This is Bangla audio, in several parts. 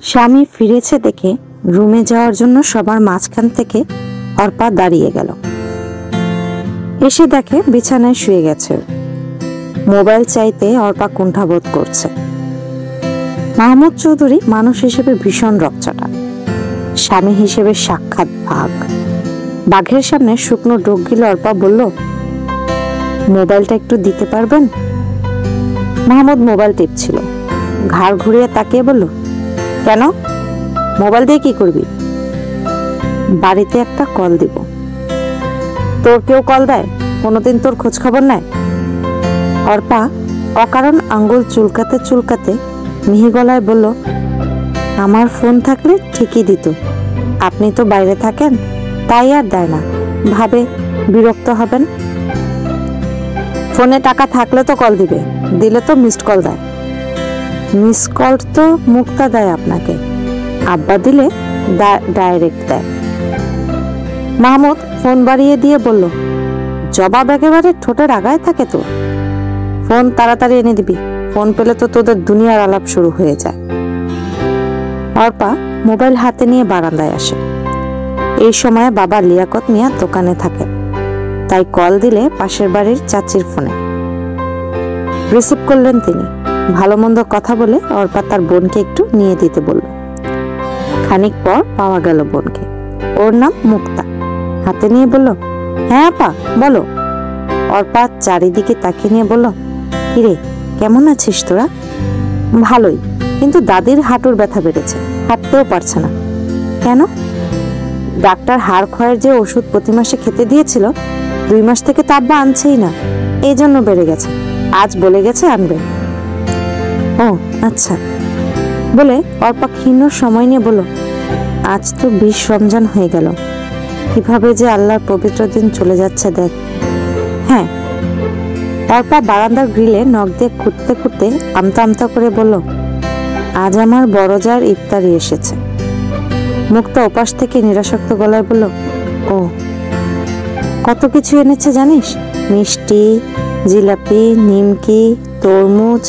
স্বামী ফিরেছে দেখে রুমে যাওয়ার জন্য সবার মাঝখান থেকে অর্পা দাঁড়িয়ে গেল। এসে দেখে বিছানায় শুয়ে গেছে। মোবাইল চাইতে অর্পা কুণ্ঠাবোধ করছে। মাহমুদ চৌধুরী মানুষ হিসেবে ভীষণ রকচটা, স্বামী হিসেবে সাক্ষাৎ বাঘ। বাঘের সামনে শুকনো ডোক গিলে অর্পা বলল, মোবাইলটা একটু দিতে পারবেন? মাহমুদ মোবাইল টিপছিল। ঘাড় ঘুরিয়ে তাকিয়ে বলল, কেন? মোবাইল দিয়ে কি করবি? বাড়িতে একটা কল দিব। তোর কেউ কল দেয়? কোনোদিন তোর খোঁজ খবর নেয়? অর্পা অকারণ আঙ্গুল চুলকাতে চুলকাতে মিহি গলায় বলল, আমার ফোন থাকলে ঠিকই দিত, আপনি তো বাইরে থাকেন তাই আর দেয় না, ভাবে বিরক্ত হবেন। ফোনে টাকা থাকলে তো কল দিবে, দিলে তো মিসড কল দেয়। মিস কল তো মুক্তা দেয় আপনাকে, আব্বা দিলে ডাইরেক্ট দেয়। মাহমুদ ফোন বাড়িয়ে দিয়ে বলল, জবাব একেবারে ঠোঁটের আগায় থাকে তো। ফোন তাড়াতাড়ি এনে দিবি, ফোন পেলে তো তোদের দুনিয়ার আলাপ শুরু হয়ে যায়। অর্পা মোবাইল হাতে নিয়ে বারান্দায় আসে। এই সময় বাবা লিয়াকত মিয়া দোকানে থাকে, তাই কল দিলে পাশের বাড়ির চাচির ফোনে। রিসিভ করলেন তিনি। ভালো মন্দ কথা বলে অর্পা তার বোনকে একটু নিয়ে দিতে বলল। খানিক পর পাওয়া গেল বোনকে। ওর নাম মুক্তা। হাতে নিয়ে বলল, হ্যাঁ আপা বলো। অর্পা চারিদিকে তাকিয়ে নিয়ে বলল, কিরে কেমন আছিস তোরা? ভালোই, কিন্তু দাদির হাঁটুর ব্যথা বেড়েছে, হাঁটতেও পারছে না। কেন? ডাক্তার হাড় ক্ষয়ের যে ওষুধ প্রতি মাসে খেতে দিয়েছিল, 2 মাস থেকে তো আব্বা আনছেই না, এই জন্য বেড়ে গেছে। আজ বলে গেছে আনবে। ও আচ্ছা বলে অল্প ক্ষীণ সময় নিয়ে বলল, আজ তো 20 রমজান হয়ে গেল, কিভাবে যে আল্লাহর পবিত্র দিন চলে যাচ্ছে দেখ। হ্যাঁ। অর্পা বারান্দার গ্রিলে নখ দিয়ে খুঁড়তে খুঁড়তে আমতা আমতা করে বলল, আজ আমার বড় জার ইফতারি এসেছে। মুক্তা ওপাশ থেকে নিরাসক্ত গলায় বলল, ও কত কিছু এনেছে জানিস? মিষ্টি, জিলাপি, নিমকি, তরমুজ,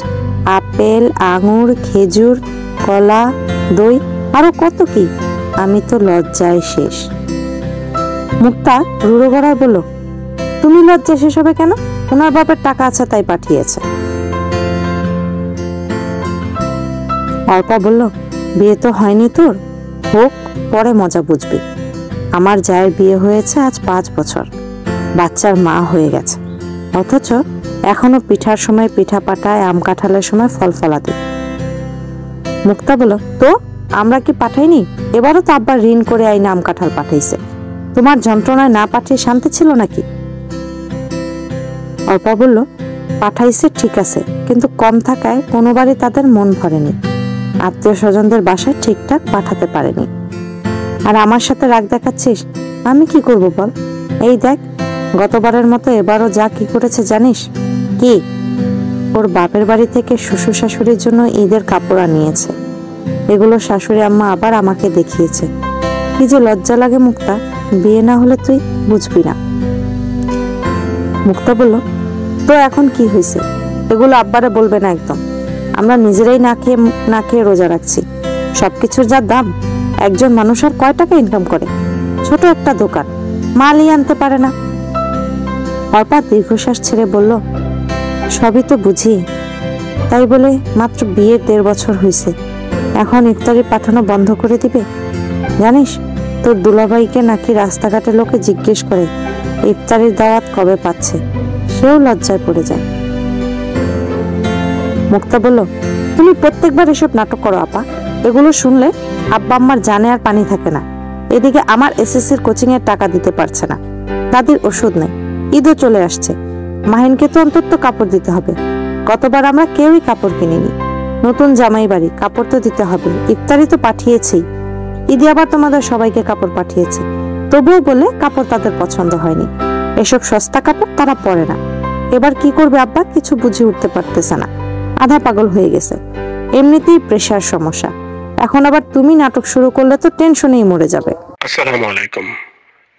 আপেল, আঙুর, খেজুর, কলা, দই, আরো কত কি, আমি তো লজ্জায় শেষ। মুক্তা রুড়ো গলায় বলল, তুমি লজ্জা শেষ হবে কেন? ওনার বাপের টাকা আছে তাই পাঠিয়েছে। অর্পা বলল, বিয়ে তো হয়নি তোর, হোক, পরে মজা বুঝবি। আমার জায়ের বিয়ে হয়েছে আজ 5 বছর, বাচ্চার মা হয়ে গেছে, অথচ এখনো পিঠার সময় পিঠা পাঠায়, আম কাঁঠালের সময় ফল ফলাতে। মুক্তা বলল, তো আমরা কি পাঠাইনি? এবারও তো আব্বা ঋণ করে আইনা আম কাঁঠাল পাঠাইছে, তোমার যন্ত্রণায় না পাঠিয়ে শান্তি ছিল নাকি? অর্পা বলল, পাঠাইছে ঠিক আছে, কিন্তু কম থাকায় কোনোবারই তাদের মন ভরেনি, আত্মীয় স্বজনদের বাসায় ঠিকঠাক পাঠাতে পারেনি। আর আমার সাথে রাগ দেখাচ্ছিস? আমি কি করব বল? এই দেখ, গতবারের মতো এবারও যা কি করেছে জানিস? কি? ওর বাপের বাড়ি থেকে শ্বশুর শাশুড়ির জন্য ঈদের কাপড় আনিয়েছে। এগুলো শাশুড়ি আম্মা আবার আমাকে দেখিয়েছে। কি যে লজ্জা লাগে মুক্তা, বিয়ে না হলে তুই বুঝবি না। মুক্তা বলল, তো এখন কি হয়েছে? এগুলো আব্বারে বলবে না একদম, আমরা নিজেরাই না খেয়ে রোজা রাখছি। সবকিছুর যা দাম, একজন মানুষ আর কয় টাকা ইনকাম করে? ছোট একটা দোকান, মালই আনতে পারে না। অর্পা দীর্ঘশ্বাস ছেড়ে বলল, সবই তো বুঝি, তাই বলে মাত্র বিয়ের 1.5 বছর হয়েছে, এখন ইফতারি পাঠানো বন্ধ করে দিবে? জানিস, তোর দুলাভাইকে নাকি রাস্তাঘাটে লোকে জিজ্ঞেস করে ইফতারির দাওয়াত কবে পাচ্ছে, সেও লজ্জায় পড়ে যায়। মুক্তা বলল, তুমি প্রত্যেকবার এসব নাটক করো আপা, এগুলো শুনলে আব্বা আম্মার জানে আর পানি থাকে না। এদিকে আমার এসএসসির কোচিং এর টাকা দিতে পারছে না, দাদির ওষুধ নেই, ঈদও চলে আসছে, মাহিনকে তো অন্তত কাপড় দিতে হবে। গতবার আমরা কেউই কাপড় কিনিনি, নতুন জামাই বাড়ি, কাপড় তো দিতে হবে, ইফতারি তো পাঠিয়েছি, ঈদে আবার তোমাদের সবাইকে কাপড় পাঠিয়েছে, তবুও বলে কাপড় তাদের পছন্দ হয়নি, এসব সস্তা কাপড় তারা পরে না। এবার কি করবে আব্বা কিছু বুঝে উঠতে পারতেছে না, আধা পাগল হয়ে গেছে, এমনিতেই প্রেশার সমস্যা, এখন আবার তুমি নাটক শুরু করলে তো টেনশনেই মরে যাবে। আসসালামু আলাইকুম,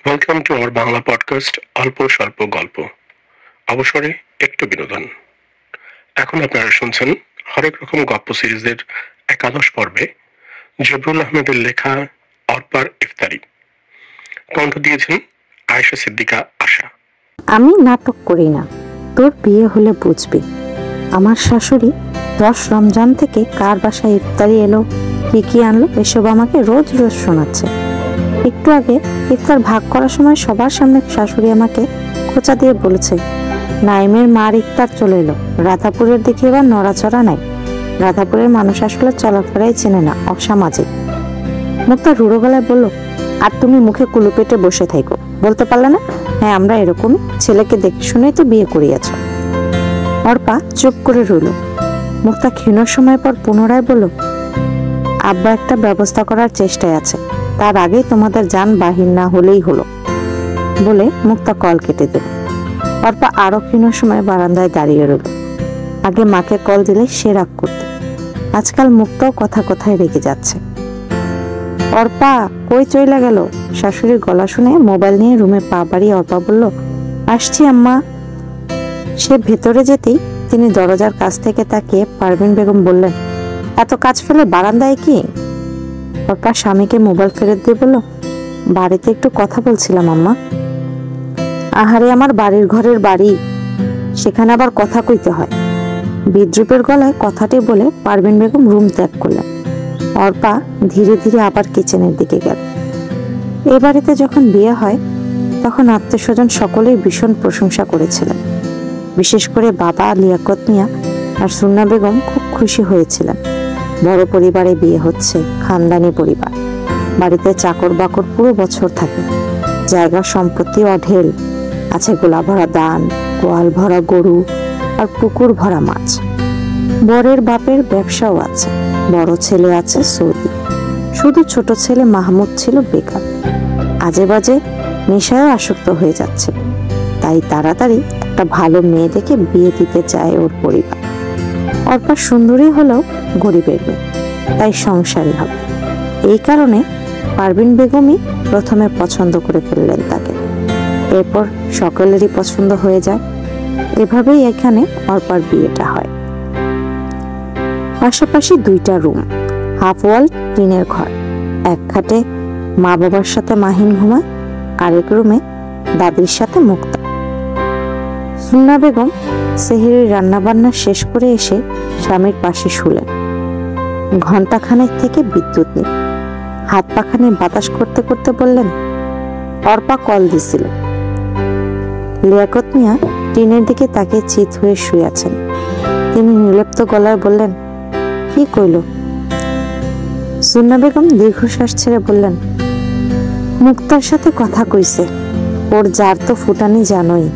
welcome to our Bangla podcast অল্প স্বল্প গল্প, অবসরে একটু বিনোদন। এখন আপনারা শুনছেন হরেক রকম গল্প সিরিজের 11 পর্বে জবরুল আহমেদের লেখা অর্পার ইফতারি। কণ্ঠ দিয়েছেন আয়েশা সিদ্দিকা আশা। আমি নাটক করি না, তোর বিয়ে হলে বুঝবি। আমার শাশুড়ি 10 রমজান থেকে কার বাসায় ইফতারি এলো, কি কি আনলো, এসব আমাকে রোজ রোজ শোনাচ্ছে। একটু আগে ইফতার ভাগ করার সময় সবার সামনে শাশুড়ি আমাকে খোঁচা দিয়ে বলেছে, নাইমের মার ইফতার চলে এলো। রাধাপুরের দিকে এবার নড়াচড়া নাই। রাধাপুরের মানুষ আসলে চলাফেরাই চেনে না, অসামাজিক। মুক্তা রুড়ো গলায় বলল, আর তুমি মুখে কুলুপেটে বসে থাকো, বলতে পারলে না? হ্যাঁ, আমরা এরকমই, ছেলেকে দেখে শুনেই তো বিয়ে করিয়েছ। অর্পা চুপ করে রইল। মুক্তা ক্ষীণ সময় পর পুনরায় বলল, আব্বা একটা ব্যবস্থা করার চেষ্টায় আছে, তার আগেই তোমাদের যান বাহির না হলেই হলো। বলে মুক্তা কল কেটে দিল। অর্পা আরো ক্ষীণ সময় বারান্দায় দাঁড়িয়ে রইল। আগে মাকে কল দিলে সে রাগ করত, আজকাল মুক্তাও কথা কথায় রেগে যাচ্ছে। অর্পা কই চইলা গেল? শাশুড়ির গলা শুনে মোবাইল নিয়ে রুমে পা বাড়িয়ে অর্পা বলল, আসছি আম্মা। সে ভেতরে যেতেই তিনি দরজার কাছ থেকে তাকিয়ে পারভিন বেগম বললেন, এত কাজ ফেলে বারান্দায় কি? অর্পা স্বামীকে মোবাইল ফেরত দিয়ে বলল, বাড়িতে একটু কথা বলছিলাম আম্মা। আহারে, আমার বাড়ির ঘরের বাড়ি, সেখানে আবার কথা কইতে হয়। বিদ্রুপের গলায় কথাটি বলে পারভিন বেগম রুম ত্যাগ করলেন। অর্পা ধীরে ধীরে আবার কিচেনের দিকে গেল। এ বাড়িতে যখন বিয়ে হয় তখন আত্মীয়স্বজন সকলেই ভীষণ প্রশংসা করেছিলেন। বিশেষ করে বাবা লিয়াকত মিয়া আর সুন্না বেগম খুব খুশি হয়েছিলেন। বড় পরিবারে বিয়ে হচ্ছে, খানদানি পরিবার। বাড়িতে চাকর বাকর পুরো বছর থাকে। জায়গা সম্পত্তি অঢেল, আছে গোলা ভরা ধান, গোয়াল ভরা গরু আর পুকুর ভরা মাছ। বরের বাপের ব্যবসাও আছে। বড় ছেলে আছে সৌদি, শুধু ছোট ছেলে মাহমুদ ছিল বেকার। আজে বাজে নেশায় আসক্ত হয়ে যাচ্ছে, তাই তাড়াতাড়ি একটা ভালো মেয়ে দেখে বিয়ে দিতে চায় ওর পরিবার। অর্পা সুন্দরী হলেও গরিবের মেয়ে, তাই সংসারী হবে। এই কারণে পারভিন বেগমই প্রথমে পছন্দ করে ফেললেন তাকে। এরপর সকলেরই পছন্দ হয়ে যায়। এভাবেই এখানে অর্পার বিয়েটা হয়। পাশাপাশি 2টা রুম, হাফ ওয়াল টিনের ঘর। এক খাটে মা বাবার সাথে মাহিন ঘুমায়, আরেক রুমে দাদির সাথে মুক্তা। সুন্না বেগম সেহরির রান্নাবান্না শেষ করে এসে স্বামীর পাশে শুলেন। ঘন্টাখানেক থেকে বিদ্যুৎ নেই। হাত পাখানে বাতাস করতে করতে বললেন, অর্পা কল দিছিল। লিয়াকত মিয়া টিনের দিকে তাকিয়ে চিত হয়ে শুয়ে আছেন। তিনি নির্লিপ্ত গলায় বললেন, কি কইল? সুন্না বেগম দীর্ঘশ্বাস ছেড়ে বললেন, মুক্তার সাথে কথা কইছে। ওর যার তো ফুটানি জানোই,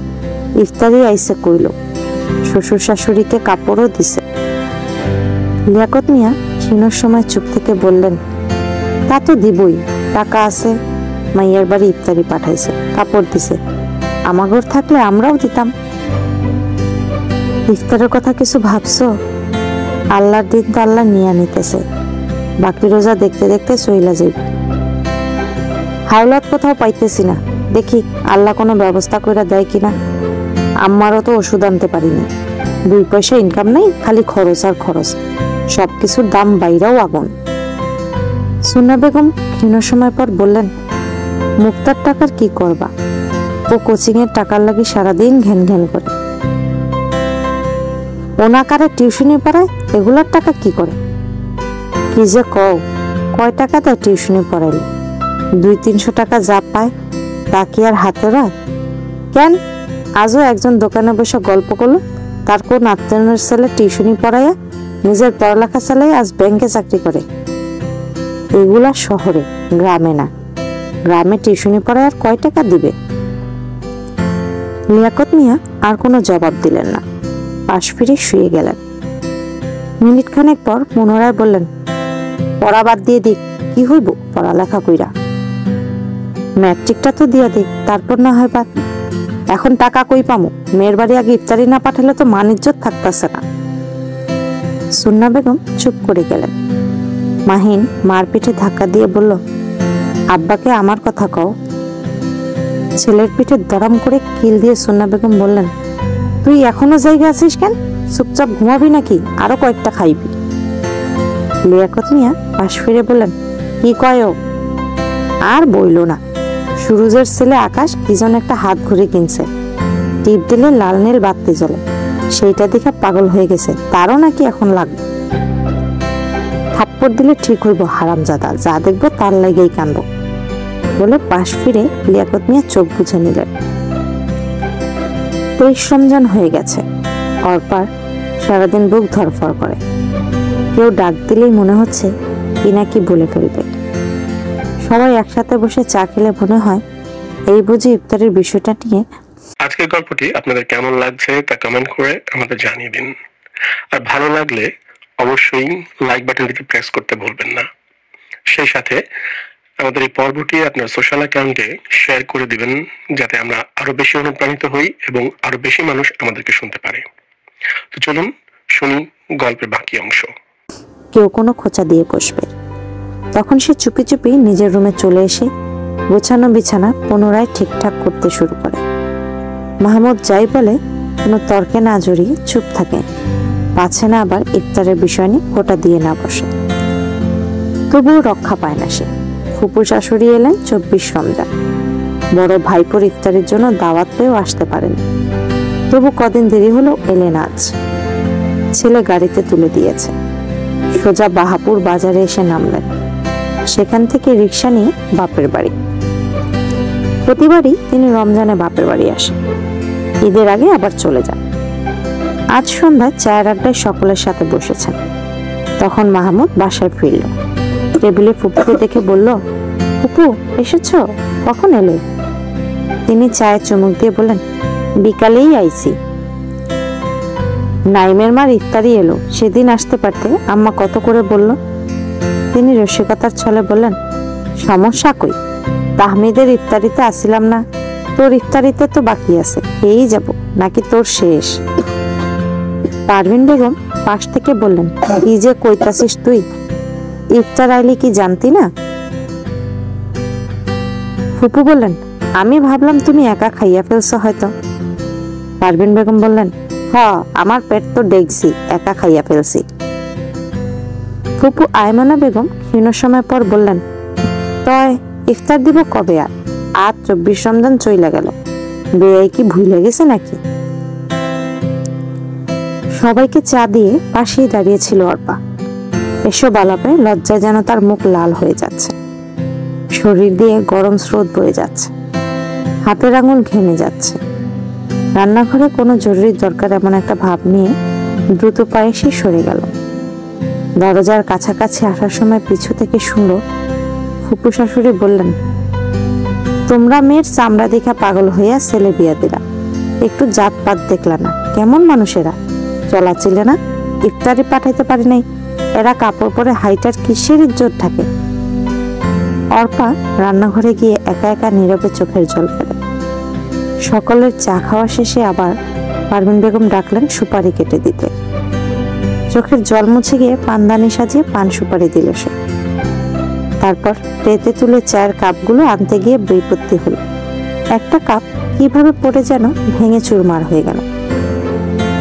ইফতারি আইসে কইল। শ্বশুর শাশুড়িকে কাপড়ও দিছে। লিয়াকত মিয়া ক্ষীণ সময় চুপ থেকে বললেন, তা তো দিবই, টাকা আছে, মাইয়ার বাড়ি ইফতারি পাঠাইছে, কাপড় দিছে। আমাগর থাকলে আমরাও দিতাম। ইফতারের কথা কিছু ভাবছো? আল্লাহর দিন তো আল্লাহ নিয়ে নিতেছে, বাকি রোজা দেখতে দেখতে চইলা যাইব। হাওলাত কোথাও পাইতেছি না, দেখি আল্লাহ কোনো ব্যবস্থা করে দেয় কিনা। আমারও তো ওষুধ আনতে পারিনি, 2 পয়সা ইনকাম নাই, খালি খরচ আর খরচ। সবকিছুর দাম বাইরেও আগুন। সুন্না বেগম ক্ষীণ সময় পর বললেন, মুক্তার টাকার কি করবা? ও কোচিং এর টাকার লাগি সারাদিন ঘ্যান ঘ্যান করে। ওনাকারে টিউশনি পড়ায়, এগুলার টাকা কি করে? কি যে কও, কয় টাকা দেয় টিউশনি পড়াইলে? 200-300 টাকা যা পায় তা কি আর হাতে রায়? কেন, আজও একজন দোকানে বসে গল্প করলো, তার কোন আত্মীয়র ছেলে টিউশনি পড়াইয়া নিজের পড়ালেখা চালাই আজ ব্যাংকে চাকরি করে। এগুলা শহরে, গ্রামে না। গ্রামে টিউশনি পড়ায় আর কয় টাকা দিবে? লিয়াকত মিয়া আর কোনো জবাব দিলেন না, পাশ ফিরে শুয়ে গেলেন। মিনিট খানেক পর পুনরায় বললেন, পড়া বাদ দিয়ে দিক, কি হইব পড়ালেখা কইরা? ম্যাট্রিকটা তো দিয়া দিক, তারপর না হয় বাদ। এখন টাকা কই পামু? মেয়ের বাড়ি আগে ইফতারি না পাঠালে তো মান ইজ্জত থাকতেছে না। সুন্না বেগম চুপ করে গেলেন। মাহিন মার পিঠে ধাক্কা দিয়ে বলল, আব্বাকে আমার কথা কও। ছেলের পিঠে দরম করে কিল দিয়ে সুন্না বেগম বললেন, তুই এখনো জায়গা আছিস কেন? চুপচাপ ঘুমাবি নাকি আরো কয়েকটা খাইবি? লিয়াকত মিয়া পাশ ফিরে বললেন, কি কয় ও? আর বইল না, সুরুজের ছেলে আকাশ কি যেন একটা হাত ঘুরে কিনছে, টিপ দিলে লাল নীল বাতি জ্বলে, সেইটা দেখে পাগল হয়ে গেছে, তারও নাকি এখন লাগবে। থাপ্পড় দিলে ঠিক হইব হারামজাদা, যা দেখবো তার লাগেই কানবো বলে পাশ ফিরে লিয়াকত মিয়া চোখ বুঝে নিলেন। 23 রমজান হয়ে গেছে। অর্পার সারাদিন বুক ধরফর করে, কেউ ডাক দিলেই মনে হচ্ছে কি না কি বলে ফেলবে। সবাই একসাথে বসে চা খেলে মনে হয় এই বুঝি ইফতারের বিষয়টা নিয়ে। আজকের গল্পটি আপনাদের কেমন লাগছে তা কমেন্ট করে আমাদের জানিয়ে দিন, আর ভালো লাগলে অবশ্যই লাইক বাটনটিতে প্রেস করতে ভুলবেন না। সেই সাথে আমাদের এই পর্বটি আপনার সোশ্যাল অ্যাকাউন্টে শেয়ার করে দিবেন, যাতে আমরা আরো বেশি অনুপ্রাণিত হই এবং আরো বেশি মানুষ আমাদেরকে শুনতে পারে। তো চলুন শুনি গল্পের বাকি অংশ। কেউ কোনো খোঁচা দিয়ে বসবে, তখন সে চুপি চুপি নিজের রুমে চলে এসে গোছানো বিছানা পুনরায় ঠিকঠাক করতে শুরু করে। মাহমুদ যাই বলে কোনো তর্কে না জড়িয়ে চুপ থাকে, পাছে না আবার ইফতারের বিষয় নিয়ে খোঁটা দিয়ে না বসে। তবুও রক্ষা পায় না সে। ফুপু শাশুড়ি এলেন 24 রমজান, বড় ভাইপোর ইফতারের জন্য দাওয়াত পেয়েও আসতে পারেন, তবু কদিন দেরি হলো এলেন আজ। ছেলে গাড়িতে তুলে দিয়েছে, সোজা বাহাপুর বাজারে এসে নামলেন। সেখান থেকে রিক্সা নিয়ে বাপের বাড়ি। প্রতিবারই তিনি রমজানে বাপের বাড়ি আসেন, ঈদের আগে আবার চলে যান। আজ সন্ধ্যায় চায়ের আড্ডায় সকলের সাথে বসেছেন। তখন মাহমুদ বাসায় ফিরল, টেবিলে ফুপুকে দেখে বলল, ফুপু এসেছ, কখন এলে? তিনি চায়ে চুমুক দিয়ে বললেন, বিকালেই আইছি। নাইমের মার ইফতারি এলো, সেদিন আসতে পারতে, আম্মা কত করে বলল। তিনি রসিকতার ছলে বললেন, সমস্যা কই, তাহমিদের ইফতারিতে আসিলাম না, তোর ইফতারিতে তো বাকি আছে, খেয়েই যাব নাকি তোর শেষ? পারভিন বেগম পাশ থেকে বললেন, কি যে কইতাছিস তুই, ইফতার আইলি কি জানতি না? ফুপু বললেন, আমি ভাবলাম তুমি একা খাইয়া ফেলছো হয়তো। পারভিন বেগম বললেন, হ, আমার পেট তো দেখছি, একা খাইয়া ফেলছি। ফুপু আয়মনা বেগম ক্ষীণ সময় পর বললেন, তয় ইফতার দিব কবে? আর আজ 24 রমজান চইলা গেল, বেয়াই কি ভুলে গেছে নাকি? সবাইকে চা দিয়ে পাশেই দাঁড়িয়েছিল অর্পা। এসব আলাপে লজ্জায় যেন তার মুখ লাল হয়ে যাচ্ছে, শরীর দিয়ে গরম স্রোত বয়ে যাচ্ছে, হাতের আঙুল ঘেমে যাচ্ছে। রান্নাঘরে কোনো জরুরি দরকার এমন একটা ভাব নিয়ে দ্রুত পায়ে সে সরে গেল। দরজার কাছাকাছি আসার সময় পিছু থেকে শুনল ফুপু শাশুড়ি বললেন, তোমরা মেয়ের চামড়া দেখা পাগল হইয়া ছেলে বিয়া দিলা, একটু জাতপাত দেখলা না? কেমন মানুষেরা, চলাচিলে না, ইফতারি পাঠাইতে পারি নাই, এরা কাপড় পরে হাইটার কিসের ইজ্জত থাকে? অর্পা রান্নাঘরে গিয়ে একা একা নীরবে চোখের জল ফেলে। সকলের চা খাওয়া শেষে আবার পারভিন বেগম ডাকলেন সুপারি কেটে দিতে। চোখের জল মুছে গিয়ে পানদানি সাজিয়ে পান সুপারি দিল সে। তারপর ট্রেতে তুলে চায়ের কাপগুলো আনতে গিয়ে বিপত্তি হলো। একটা কাপ কিভাবে পড়ে যেন ভেঙে চুরমার হয়ে গেল।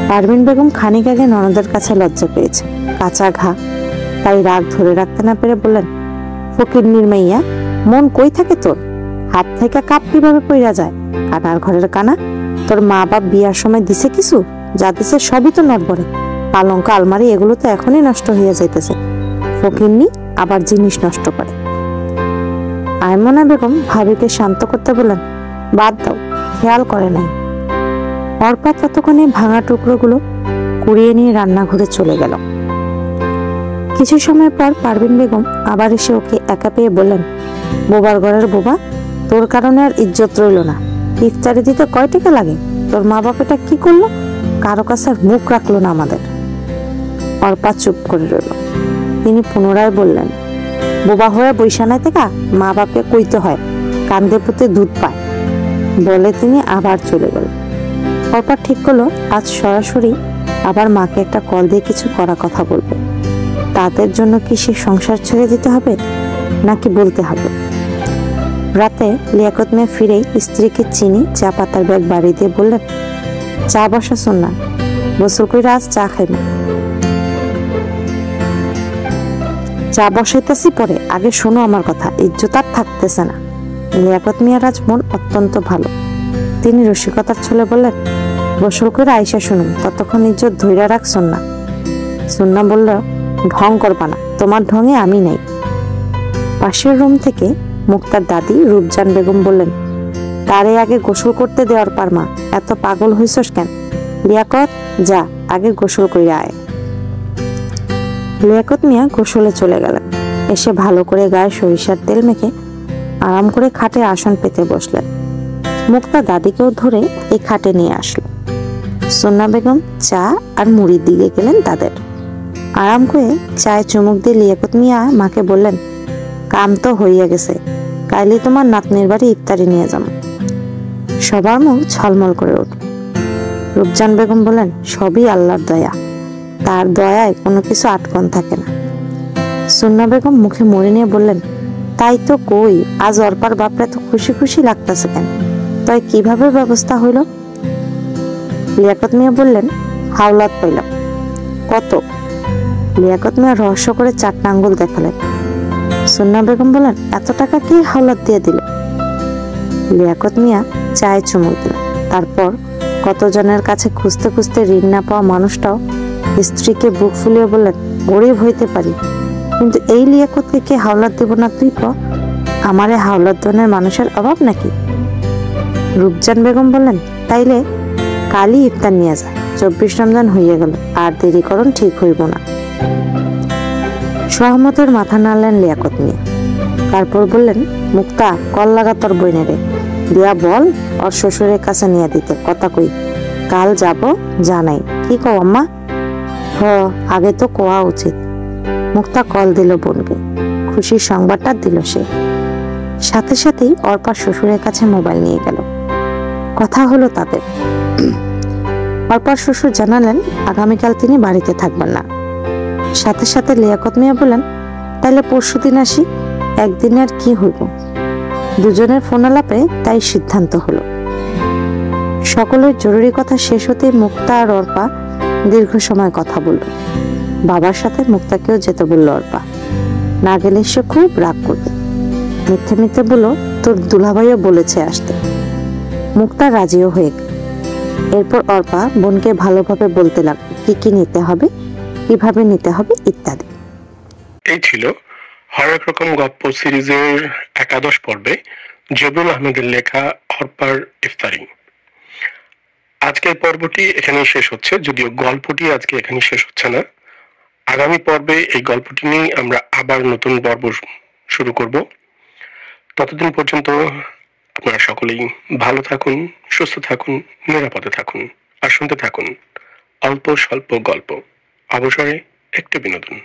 পারভিন বেগম খানিক আগে ননদের কাছে লজ্জা পেয়েছে, কাঁচা ঘা, তাই রাগ ধরে রাখতে না পেরে বললেন, ফকিন্নির মাইয়া, মন কই থাকে তোর? হাত থেকে কাপ কিভাবে পইরা যায়? কানার ঘরের কানা, তোর মা বাপ বিয়ার সময় দিছে কিছু? যা দিছে সবই তো নড়বড়ে, পালঙ্ক আলমারি এগুলো তো এখনই নষ্ট হইয়া যাইতেছে, ফকিন্নি আবার জিনিস নষ্ট করে। আয়মনা বেগম ভাবিকে শান্ত করতে বললেন, বাদ দাও, খেয়াল করে নাই। অর্পা ততক্ষণে ভাঙা টুকরোগুলো কুড়িয়ে নিয়ে রান্নাঘরে চলে গেল। কিছু সময় পর পারভিন বেগম আবার এসে ওকে একা পেয়ে বললেন, বোবার ঘরের বোবা, তোর কারণে আর ইজ্জত রইল না। ইফতারি দিতে কয় টাকা লাগে? তোর মা বাপ এটা কি করলো? কারো কাছে মুখ রাখলো না আমাদের। অর্পা চুপ করে রইল। তিনি পুনরায় বললেন, বোবা হয়ে বৈশানায় থেকে মা বাপকে কইতে হয়, কান্দে পুঁতে দুধ পায়, বলে তিনি আবার চলে গেল। অর্পা ঠিক করলো আজ সরাসরি আবার মাকে একটা কল দিয়ে কিছু করা কথা বলবে। তাদের জন্য কি সে সংসার ছেড়ে দিতে হবে নাকি বলতে হবে? রাতে লিয়াকত মিয়া ফিরেই স্ত্রীকে চিনি চা পাতার ব্যাগ বাড়ি দিয়ে বললেন, চা বসা শোন না, গোসল কইরা আজ চা খাইব। চা বসাইতেছি পরে, আগে শোনো আমার কথা, ইজ্জত আর থাকতেছে না। লিয়াকত মিয়ার আজ মন অত্যন্ত ভালো। তিনি রসিকতার ছলে বললেন, গোসল করে আইসা শুনুন, ততক্ষণ ইজ্জত ধৈর্য রাখ সুন্না। সুন্না বলল, ঢং করবা না, তোমার ঢঙে আমি নেই। পাশের রুম থেকে মুক্তার দাদি রূপজান বেগম বললেন, তারে আগে গোসল করতে দেওয়ার পারমা, এত পাগল হইছস কেন? লিয়াকত, যা আগে গোসল কইরা আয়। লিয়াকত মিয়া গোসলে চলে গেলেন। এসে ভালো করে গায়ে সরিষার তেল মেখে আরাম করে খাটে আসন পেতে বসলেন। মুক্তা দাদিকেও ধরে এই খাটে নিয়ে আসলো। সুন্না বেগম চা আর মুড়ির দিকে গেলেন তাদের। আরাম করে চায়ে চুমুক দিয়ে লিয়াকত মিয়া মাকে বললেন, কাম তো হইয়া গেছে, কাইলে তোমার নাতনির বাড়ি ইফতারি নিয়ে যাম। সবার মুখ ছলমল করে উঠল। রূপজান বেগম বললেন, সবই আল্লাহর দয়া, তার দয়ায় কোনো কিছু আটকন থাকে না। সুন্না বেগম মুখে মুড়ি নিয়ে বললেন, তাই তো কই, আজ অর্পার বাপরা তো খুশি খুশি লাগতেছে কেন? তাই কিভাবে ব্যবস্থা হইল? লিয়াকত মিয়া বললেন, হাওলাত পাইলাম। কত? লিয়াকত মিয়া রহস্য করে 4টা আঙ্গুল দেখালেন। সুন্না বেগম বললেন, এত টাকা কি হাওলাত দিয়ে দিল? লিয়াকত মিয়া চায়ে চুমুক দিলেন। তারপর কতজনের কাছে খুঁজতে খুঁজতে ঋণ না পাওয়া মানুষটাও স্ত্রীকে বুক ফুলিয়ে বললেন, গরিব হইতে পারি, কিন্তু এই লিয়াকতকে কে হাওলাত দেব না তুই ক? আমারে হাওলাত ধনের মানুষের অভাব নাকি? রূপজান বেগম বললেন, তাইলে কালই ইফতার নিয়ে যা, 24 রমজান হইয়া গেল, আর দেরি করণ ঠিক হইব না। সহমতের মাথা নাড়লেন লিয়াকত মিয়া। তারপর বললেন, মুক্তা, কল লাগা তোর বইনেরে, দিয়া বল ওর শ্বশুরের কাছে নিয়ে দিতে, কথা কই, কাল যাব জানাই। কি কও আম্মা? হ, আগে তো কোয়া উচিত। মুক্তা কল দিল বোনকে, খুশির সংবাদটা দিল সে। সাথে সাথেই অর্পার শ্বশুরের কাছে মোবাইল নিয়ে গেল। কথা হলো তাদের। অর্পার শ্বশুর জানালেন আগামীকাল তিনি বাড়িতে থাকবেন না। সাথে সাথে লিয়াকত মিয়া বললেন, তাইলে পরশুদিন আসি, একদিনে আর কি হইব? দুজনের ফোন আলাপে তাই সিদ্ধান্ত হলো। সকলের জরুরি কথা শেষ হতেই মুক্তা আর অর্পা দীর্ঘ সময় কথা বলল। বাবার সাথে মুক্তাকেও যেতে বলল অর্পা, না গেলে সে খুব রাগ করবে। মিথ্যে মিথ্যে বলল, তোর দুলাভাইও বলেছে আসতে। মুক্তা রাজিও হয়ে গেল। এরপর অর্পা বোনকে ভালোভাবে বলতে লাগলো কি কি নিতে হবে, কিভাবে নিতে হবে ইত্যাদি। এই ছিল হরেক রকম গপ্প সিরিজের 11 পর্বে জবিউল আহমেদের লেখা অর্পার ইফতারি। আজকের পর্বটি এখানেই শেষ হচ্ছে, যদিও গল্পটি আজকে এখানে শেষ হচ্ছে না। আগামী পর্বে এই গল্পটি নিয়ে আমরা আবার নতুন পর্ব শুরু করব। ততদিন পর্যন্ত আপনারা সকলেই ভালো থাকুন, সুস্থ থাকুন, নিরাপদে থাকুন, আর শুনতে থাকুন অল্প স্বল্প গল্প, অবসরে একটু বিনোদন।